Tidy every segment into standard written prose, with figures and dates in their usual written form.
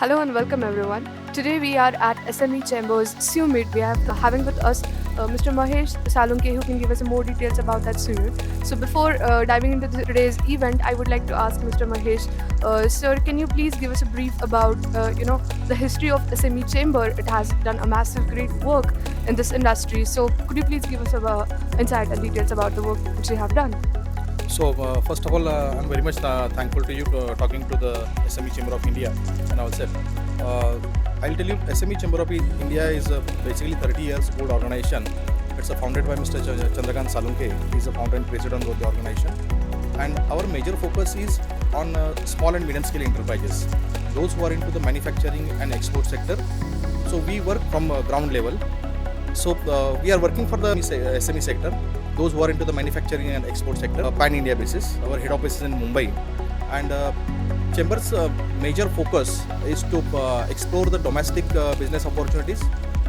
Hello and welcome everyone. Today we are at SME Chambers Summit. We are having with us Mr. Mahesh Salunkhe who can give us more details about that summit. So before diving into today's event, I would like to ask Mr. Mahesh, sir, can you please give us a brief about the history of SME Chamber? It has done a massive great work in this industry. So could you please give us insight and details about the work which you have done? So first of all, I'm very much thankful to you for talking to the SME Chamber of India and all said. I'll tell you, SME Chamber of India is basically 30 years old organization. It's founded by Mr. Chandrakant Salunkhe. He's the founder and president of the organization. And our major focus is on small and medium scale enterprises, those who are into the manufacturing and export sector. So we work from ground level. So we are working for the SME sector, those who are into the manufacturing and export sector, pan-India basis. Our head office is in Mumbai, and Chamber's major focus is to explore the domestic business opportunities,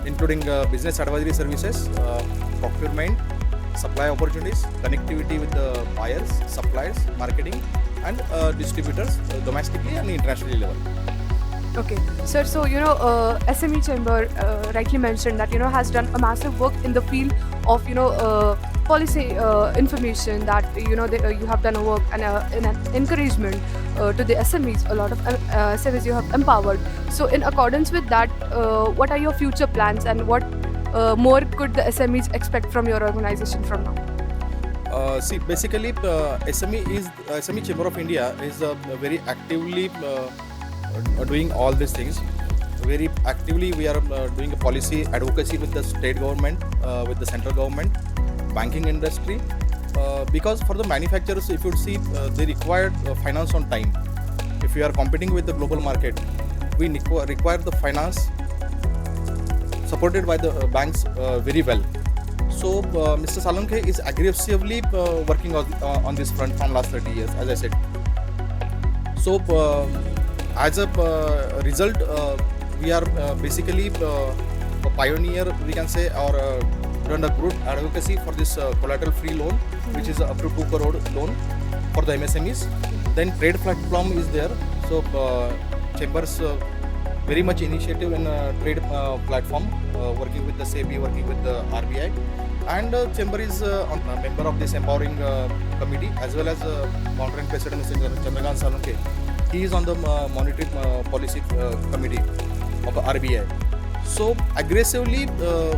including business advisory services, procurement, supply opportunities, connectivity with the buyers, suppliers, marketing, and distributors domestically and internationally level. Okay, sir. So SME Chamber rightly mentioned that has done a massive work in the field of policy information. That you have done a work and in an encouragement to the SMEs. A lot of SMEs you have empowered. So in accordance with that, what are your future plans and what more could the SMEs expect from your organization from now? See, basically, SME Chamber of India is very actively doing all these things. Very actively, we are doing a policy advocacy with the state government, with the central government, banking industry. Because for the manufacturers, if you see, they require finance on time. If we are competing with the global market, we require the finance supported by the banks very well. So Mr. Salunkhe is aggressively working on this front from last 30 years, as I said. So as a result, we are basically a pioneer, we can say, or done a good advocacy for this collateral-free loan, which is up to 2 crore loan for the MSMEs. Then trade platform is there. So Chambers very much initiative in trade platform, working with the SEBI, working with the RBI. And Chamber is a member of this empowering committee, as well as founder and president Mr. Chandrakant Salunkhe. He is on the monetary policy committee of the RBI. So aggressively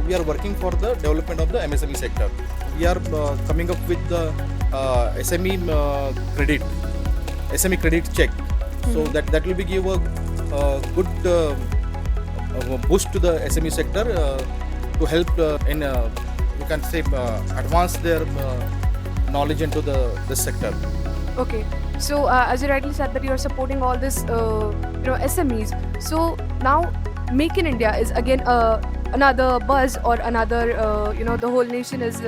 we are working for the development of the MSME sector. We are coming up with the SME credit check. So that will be give a good boost to the SME sector to help in you can say advance their knowledge into this sector. Okay. So as you rightly said that you are supporting all this SMEs. So now Make in India is again another buzz or another the whole nation is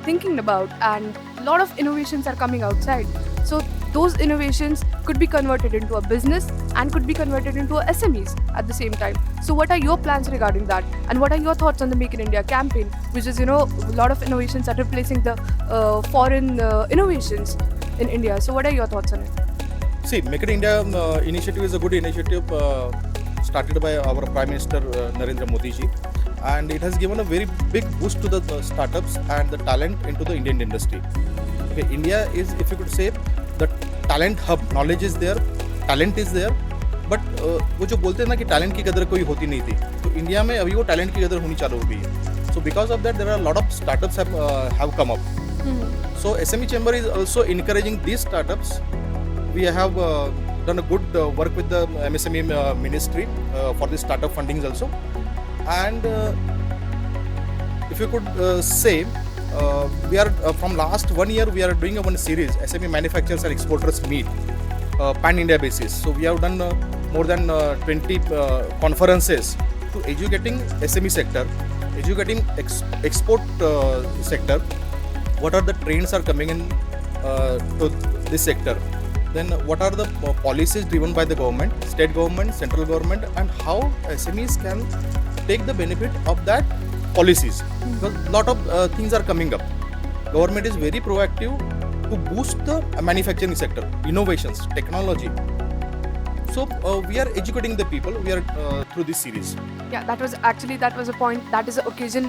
thinking about, and a lot of innovations are coming outside. So those innovations could be converted into a business and could be converted into a SMEs at the same time. So what are your plans regarding that, and what are your thoughts on the Make in India campaign, which is a lot of innovations are replacing the foreign innovations in India. So what are your thoughts on it? See, Make in India initiative is a good initiative started by our Prime Minister Narendra Modi ji, and it has given a very big boost to the startups and the talent into the Indian industry. Okay, India is, if you could say, the talent hub. Knowledge is there, talent is there, but वो जो बोलते हैं ना कि talent की कदर कोई होती नहीं थी, तो इंडिया में अभी वो talent की कदर होनी चालू हो गई है. So because of that, there are a lot of startups have come up. So SME Chamber is also encouraging these startups. We have done a good work with the MSME ministry for the startup fundings also. And if you could say, we are from last 1 year we are doing one series, SME Manufacturers Exporters Meet, pan-India basis. So we have done more than 20 conferences to educating SME sector, educating export sector. What are the trends are coming in to this sector? Then what are the policies driven by the government, state government, central government, and how SMEs can take the benefit of that policies? Because a lot of things are coming up. Government is very proactive to boost the manufacturing sector, innovations, technology. So we are educating the people. We are through this series. Yeah, that was a point. That is the occasion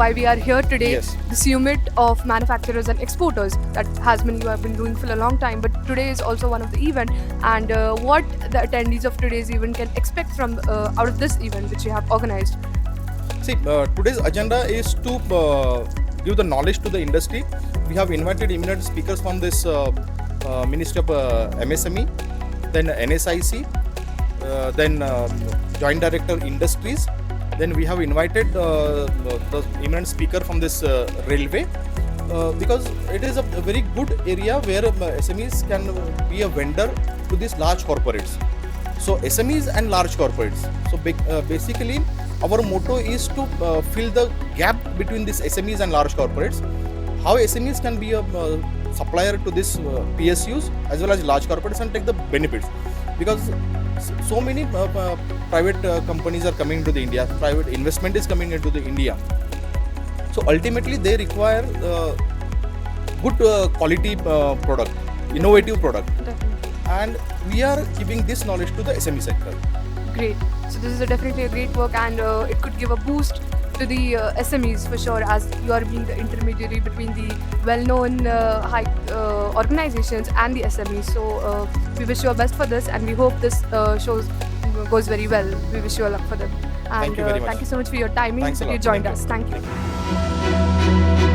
why we are here today. Yes. The summit of manufacturers and exporters that you have been doing for a long time. But today is also one of the event, and what the attendees of today's event can expect from out of this event which you have organized. See, today's agenda is to give the knowledge to the industry. We have invited eminent speakers from this Ministry of MSME, then NSIC, then Joint Director Industries. Then we have invited the eminent speaker from this railway because it is a very good area where SMEs can be a vendor to these large corporates. So SMEs and large corporates. So basically, our motto is to fill the gap between these SMEs and large corporates. How SMEs can be a supplier to this PSUs as well as large corporates and take the benefits, because so many private companies are coming to the India. Private investment is coming into the India. So ultimately, they require good quality product, innovative product. Definitely. And we are giving this knowledge to the SME sector. Great. So this is definitely a great work, and it could give a boost to the SMEs for sure, as you are being the intermediary between the well-known high organizations and the SMEs. So we wish you all best for this, and we hope this goes very well. We wish you all luck for them. And Thank you very much. thank you so much for your timing. Thanks a lot. You joined Thank us. you. Thank you.